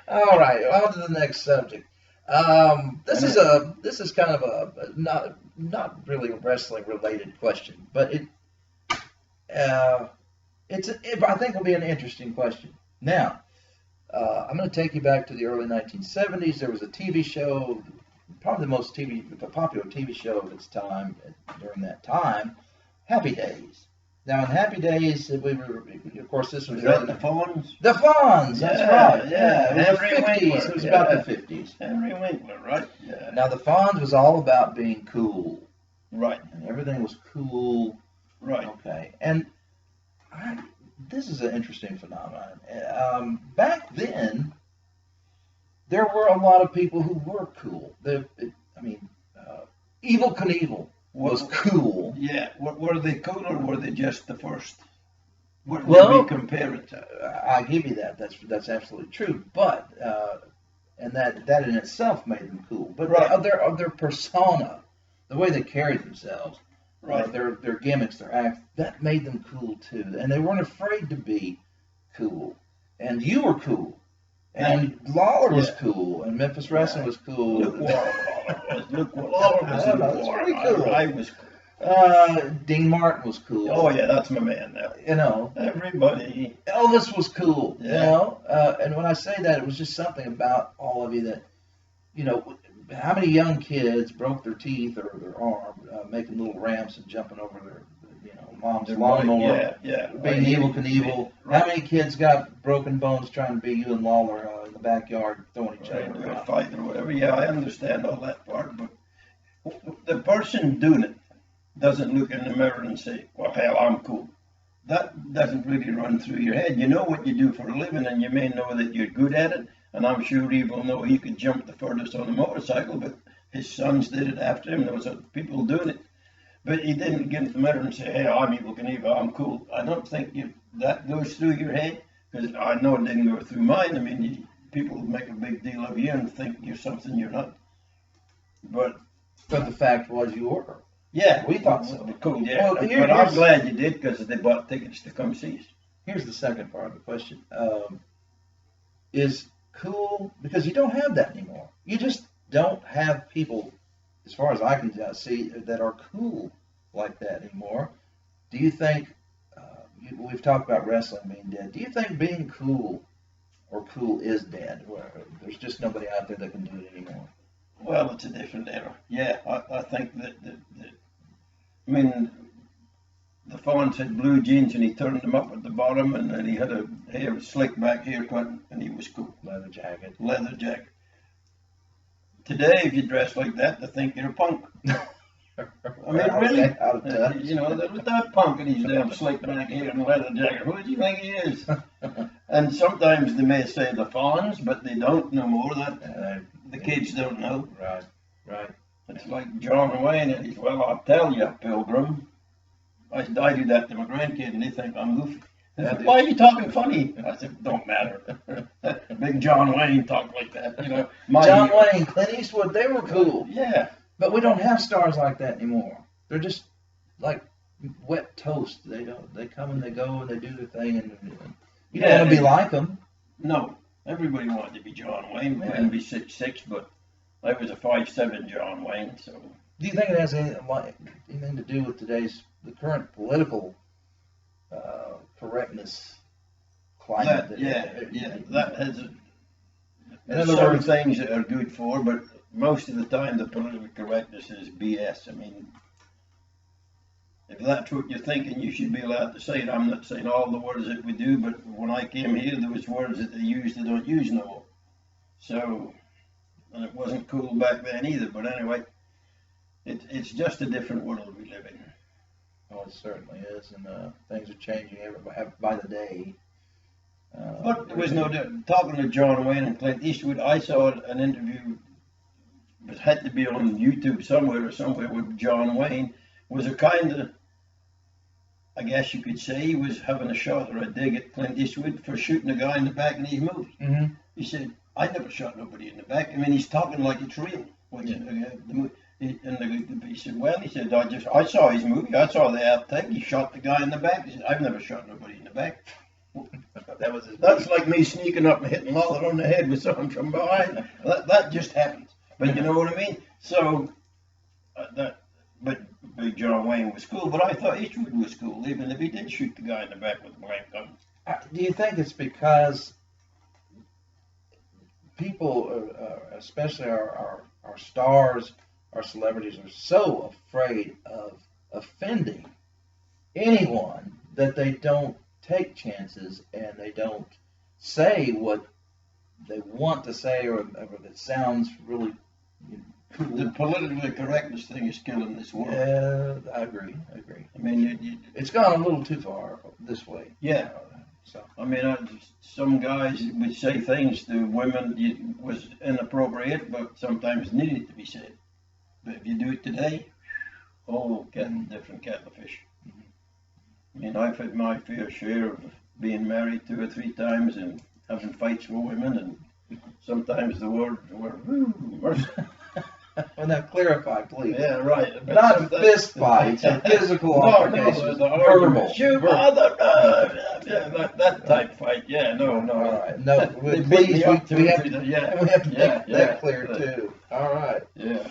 All right, on to the next subject. This is kind of not really a wrestling related question, but uh, I think it'll be an interesting question. Now, I'm going to take you back to the early 1970s. There was a TV show, probably the popular TV show of its time during that time, Happy Days. Now, in Happy Days, of course, this was Was that the Fawns? the Fonz. That's right. Yeah, it was Henry the 50s. Winkler, It was yeah. about the 50s. Henry Winkler, right? Yeah. Now, the Fonz was all about being cool, Right, and everything was cool. right. Okay, and this is an interesting phenomenon. Back then, there were a lot of people who were cool. Evel Knievel was cool. Yeah, were they cool or were they just the first? What Well, did we compare it to? I give you that. That's absolutely true. But and that in itself made them cool. But Right. their persona, the way they carried themselves, Right. their gimmicks, their act, that made them cool too. And they weren't afraid to be cool. And you were cool. And Lawler was Yeah. cool. And Memphis Wrestling was cool. Look what Lawler was. Look what Lawler was. I know, it's pretty cool. I was cool. Dean Martin was cool. Oh yeah, that's my man now. You know, Everybody. Elvis was cool. You Yeah. know, and when I say that, it was just something about all of you that, you know, how many young kids broke their teeth or their arm making little ramps and jumping over their, mom's lawnmower, Yeah, yeah. being Evel Knievel. Right. How many kids got broken bones trying to be you and Lawler in the backyard throwing each Right, other or around? fight or whatever. Yeah, I understand all that part, but the person doing it doesn't look in the mirror and say, "Well, hell, I'm cool." That doesn't really run through your head. You know what you do for a living, and you may know that you're good at it. And I'm sure he will know he could jump the furthest on a motorcycle, but his sons did it after him. There was other people doing it, but he didn't get in the mirror and say, "Hey, I'm Evel Knievel, I'm cool." I don't think that goes through your head, because I know it didn't go through mine. I mean, people make a big deal of you and think you're something you're not. But But the fact was you were. yeah, We thought so. Cool, yeah. Well, But I'm glad you did, because they bought tickets to come see us. Here's the second part of the question. Is cool, because you don't have that anymore. You just don't have people, as far as I can see, that are cool like that anymore. Do you think, we've talked about wrestling being dead. Do you think being cool or cool is dead? Where there's just nobody out there that can do it anymore? Well, it's a different era. Yeah, I think that I mean, the Fonz had blue jeans and he turned them up at the bottom, and then he had a slick back haircut, and he was cool. Leather jacket. Leather jacket. Today, if you dress like that, they think you're a punk. I mean, really? Out of touch. You know, that punk and his damn slick back hair and leather jacket. Who do you think he is? And sometimes they may say the Fonz, but they don't no more. The kids don't know. Right, right. It's like John Wayne, and he's, "Well, I'll tell you, Pilgrim." I do that to my grandkid, and they think I'm goofy. They say, "Why are you talking funny?" I said, "Don't matter." Big John Wayne talked like that, you know. John Wayne, Clint Eastwood, they were cool. Yeah. But we don't have stars like that anymore. They're just like wet toast. They come and they go and they do their thing, and you don't want to be like them. No, everybody wanted to be John Wayne. We Yeah. couldn't be 6'6", but I was a 5'7" John Wayne, so. Do you think it has anything to do with the current political correctness climate? That has other certain words- things that are good for, but most of the time the political correctness is BS. I mean, if that's what you're thinking, you should be allowed to say it. I'm not saying all the words that we do, but when I came here, there was words that they used they don't use no more. So, and it wasn't cool back then either. But anyway, it's just a different world we live in. Oh, it certainly is, and things are changing by the day. But there was no talking to John Wayne and Clint Eastwood. I saw an interview. It had to be on YouTube somewhere with John Wayne. Was a kind of, I guess you could say, he was having a shot or a dig at Clint Eastwood for shooting a guy in the back in his movie. Mm-hmm. He said, "I never shot nobody in the back." I mean, he's talking like it's real. He said, "Well," he said, I saw his movie. I saw the outtake. He shot the guy in the back." He said, "I've never shot nobody in the back." That was his. That's like me sneaking up and hitting Lawler on the head with something from behind. That just happens. But you know what I mean? So, but Big John Wayne was cool, but I thought Eastwood was cool, even if he did shoot the guy in the back with a blank gun. Do you think it's because people, especially our stars, our celebrities, are so afraid of offending anyone that they don't take chances and they don't say what they want to say or that sounds really cool. The politically correctness thing is killing this world. Yeah, I agree. I mean, it's gone a little too far this way. Yeah. So I mean, some guys would say things to women was inappropriate, but sometimes needed to be said. But if you do it today, different kettle of fish. I mean, I've had my fair share of being married 2 or 3 times and having fights with women, and sometimes the words were, well, now clarify, please. Yeah, right. But not fist fights or physical altercations. Verbal. Shoot, mother, that type fight. Yeah, no. All right. No, They please, beat me up we have to yeah. make that clear too. All right. Yeah.